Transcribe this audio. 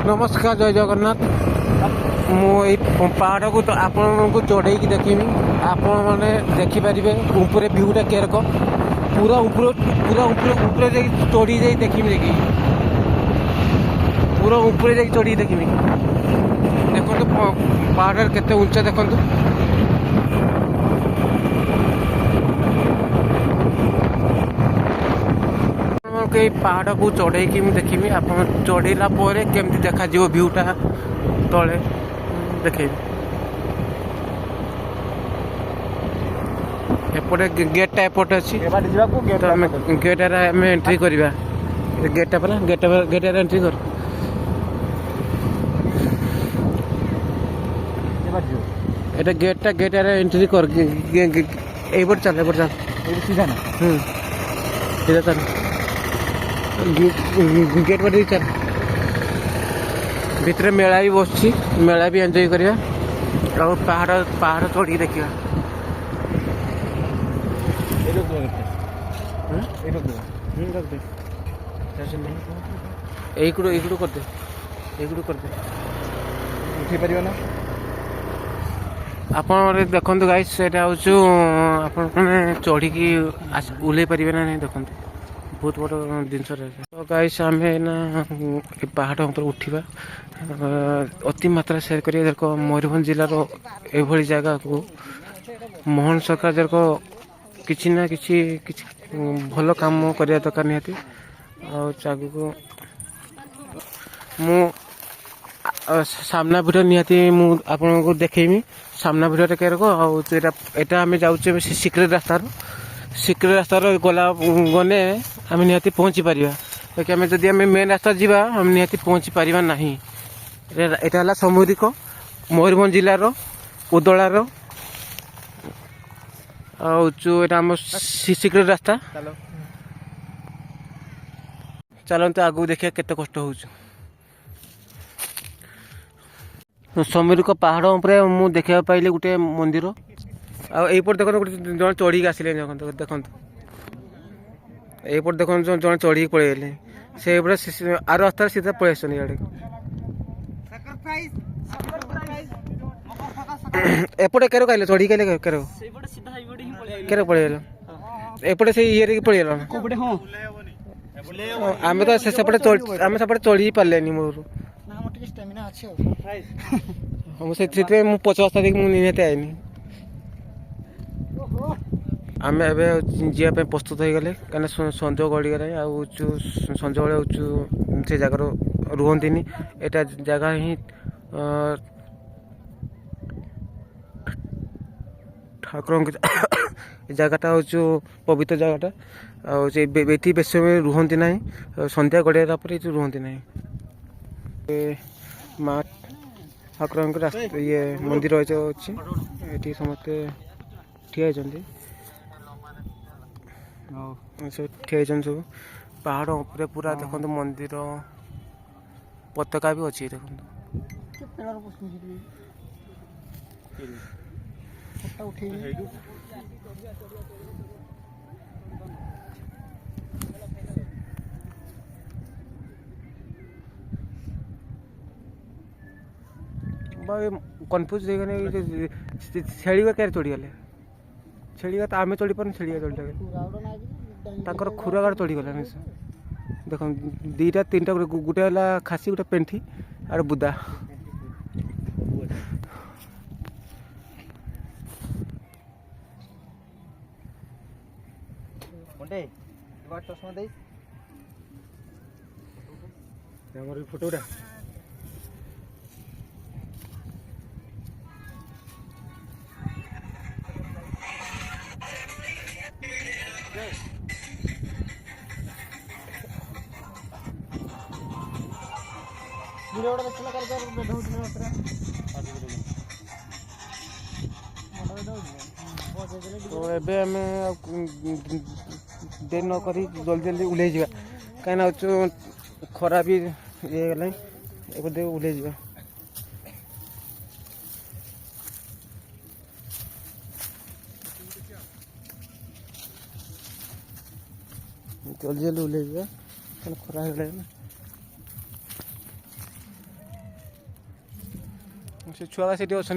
नमस्कार जय जगन्नाथ मुझे पहाड़ को तो आपको चढ़े देखीमी आपण मैंने देखिपारे ऊपर भ्यूटा केरक पूरा ऊपर चढ़ी जा देखीमी देखी पूरा ऊपर जा चढ़ी देखीमी देखो पहाड़ केते उच्चा देखो पहाड़ को चढ़े कि देखी आप चढ़ेला केमती देखा भ्यूटा तले देखे एपटे गेटा एपटे अच्छी गेट एंट्री करवा गेटा परा गेट एंट्री कर एटा गेट एंट्री कर एपट चल सीधा ना सीधा चल गेट पर चल भितर मेला भी बस मेला भी एंजॉय करिया और पहाड़ चढ़ी देखिया एइकुडू करदे उठी पारियो ना आपन देखंतु गाइस सेटा होचु आपन चढ़ी की उलै परिबे ना नहीं देखंतु बहुत बड़ जिनस तो गाइस आम ना पहाड़ ऊपर उठा अति मात्रा सेयार करिए देखो मयूरभंज जिलार एभली जगह को मोहन सरकार देखो किसी ना किसी भल काम करने दरकार निहाती आगू मु सामना भिडियो निहाती आपको देखेमी सामना भिडियो के आम जाऊे सिक्रेट रास्तार गला गने आम निहाती पहुँची पारिबा कि आम जदि आम मेन रास्ता जीवा आम निहाती पहुँची पारिबा नहीं एटा हला सामूहिक मयूरभंज जिलार उदलार आम सिक्रेट रास्ता चलते आगू देखिए केते कष्ट हो सामूहिक पहाड़ उपर मु देखा पाइली गोटे मंदिर आईपट देख जन चढ़ी आसिले देखो यपट देख जन चढ़ी पलैले से आर रास्ता सीधा पलि आस एपटे केर कहले चढ़ी कहले केर पलैल एपटे से ये पलैल आम तो सेपटे आम सेपटे चढ़ी पारे मोर मुझे पच रास्ता देखिए मुझे निहती आईनी आम एवं प्रस्तुत हो गले कहीं संज गड़गले संज बेले से जगार रुहती एटा जगह ही ठाकुर जगटा हूँ पवित्र जगटा आती बेस समय रुहती ना संध्या गड़िया रुहती ना माँ ठाकुर रास्ता ये मंदिर अच्छी ये समस्ते ठिया ठिया सब पहाड़ ऊपर पूरा देखो मंदिर पताका भी अच्छी देखो कन्फ्यूज छेड़ा क्या चढ़ी गले छेड़ा तो आम चढ़ी पार छेड़ा चढ़ी खुरा गाड़ चढ़ी गलानी देख दीटा तीन टा गोटे है खासी गोटे पेंठी और बुदा फोटोटा तो एबे आमे देर न करी जल्दी जल्दी उल्ले जा कहीं खरा भी ये गला उल्ले जा जल्दी जल्दी उल्ले जा खरा हो गला से छुआ से अच्छा